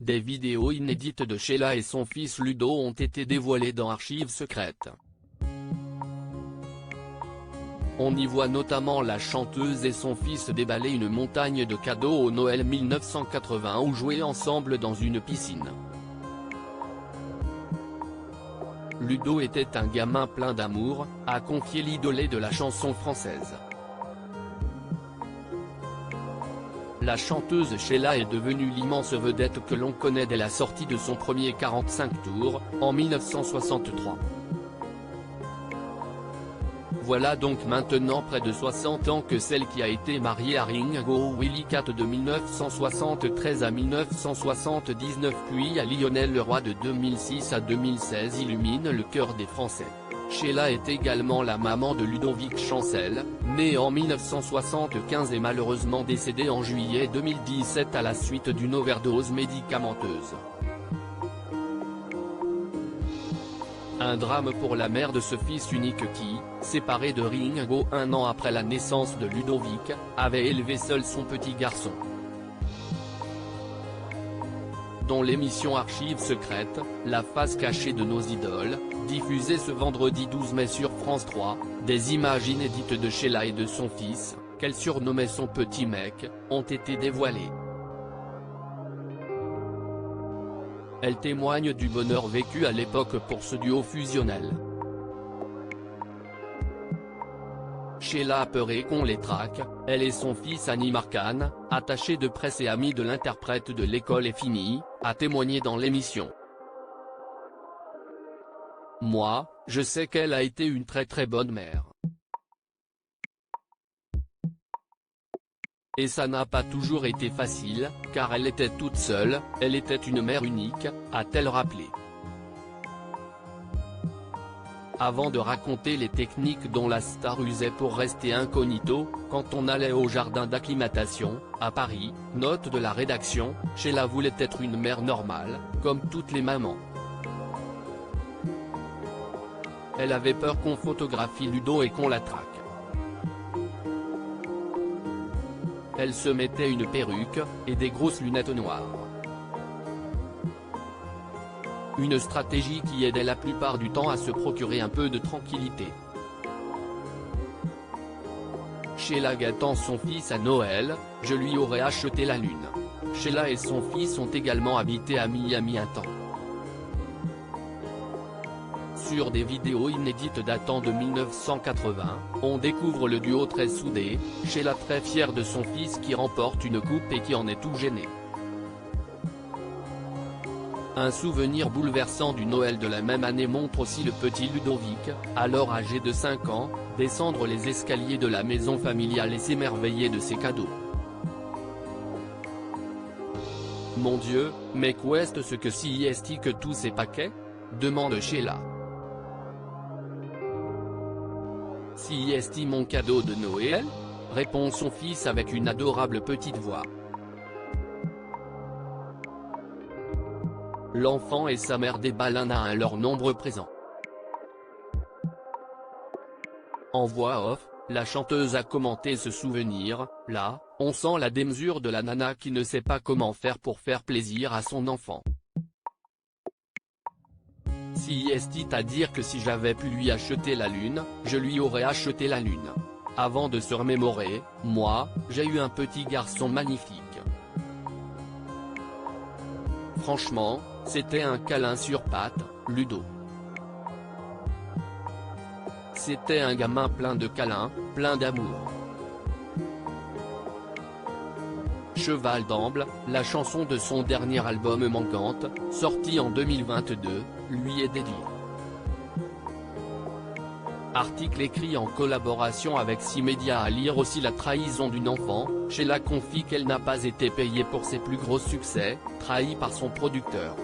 des vidéos inédites de Sheila et son fils Ludo ont été dévoilées dans Archives secrètes. On y voit notamment la chanteuse et son fils déballer une montagne de cadeaux au Noël 1980 ou jouer ensemble dans une piscine. Ludo était un gamin plein d'amour, a confié l'idolé de la chanson française. La chanteuse Sheila est devenue l'immense vedette que l'on connaît dès la sortie de son premier 45 tours, en 1963. Voilà donc maintenant près de 60 ans que celle qui a été mariée à Ringo Willicat de 1973 à 1979 puis à Lionel Leroy de 2006 à 2016 illumine le cœur des Français. Sheila est également la maman de Ludovic Chancel, né en 1975 et malheureusement décédé en juillet 2017 à la suite d'une overdose médicamenteuse. Un drame pour la mère de ce fils unique qui, séparé de Ringo un an après la naissance de Ludovic, avait élevé seul son petit garçon. Dans l'émission Archives secrètes, la face cachée de nos idoles, diffusée ce vendredi 12 mai sur France 3, des images inédites de Sheila et de son fils, qu'elle surnommait son petit mec, ont été dévoilées. Elle témoigne du bonheur vécu à l'époque pour ce duo fusionnel. Sheila a peur qu'on les traque, elle et son fils Annie Marcan, attachés de presse et amis de l'interprète de L'école est finie, a témoigné dans l'émission. Moi, je sais qu'elle a été une très bonne mère. Et ça n'a pas toujours été facile, car elle était toute seule, elle était une mère unique, a-t-elle rappelé. Avant de raconter les techniques dont la star usait pour rester incognito, quand on allait au jardin d'acclimatation, à Paris, note de la rédaction, Sheila voulait être une mère normale, comme toutes les mamans. Elle avait peur qu'on photographie Ludo et qu'on la traque. Elle se mettait une perruque, et des grosses lunettes noires. Une stratégie qui aidait la plupart du temps à se procurer un peu de tranquillité. Sheila gâtant son fils à Noël, je lui aurais acheté la lune. Sheila et son fils ont également habité à Miami un temps. Sur des vidéos inédites datant de 1980, on découvre le duo très soudé, Sheila très fière de son fils qui remporte une coupe et qui en est tout gêné. Un souvenir bouleversant du Noël de la même année montre aussi le petit Ludovic, alors âgé de 5 ans, descendre les escaliers de la maison familiale et s'émerveiller de ses cadeaux. Mon Dieu, mais qu'est-ce que si est-ce que tous ces paquets ? Demande Sheila. Si est-ce mon cadeau de Noël ? Répond son fils avec une adorable petite voix. L'enfant et sa mère déballent un à un leurs nombreux présents. En voix off, la chanteuse a commenté ce souvenir, là, on sent la démesure de la nana qui ne sait pas comment faire pour faire plaisir à son enfant. Si est à dire que si j'avais pu lui acheter la lune, je lui aurais acheté la lune. Avant de se remémorer, moi, j'ai eu un petit garçon magnifique. Franchement, c'était un câlin sur pattes, Ludo. C'était un gamin plein de câlins, plein d'amour. Cheval d'Amble, la chanson de son dernier album Manquante, sorti en 2022, lui est dédiée. Article écrit en collaboration avec 6 médias à lire aussi la trahison d'une enfant, Sheila confie qu'elle n'a pas été payée pour ses plus gros succès, trahie par son producteur.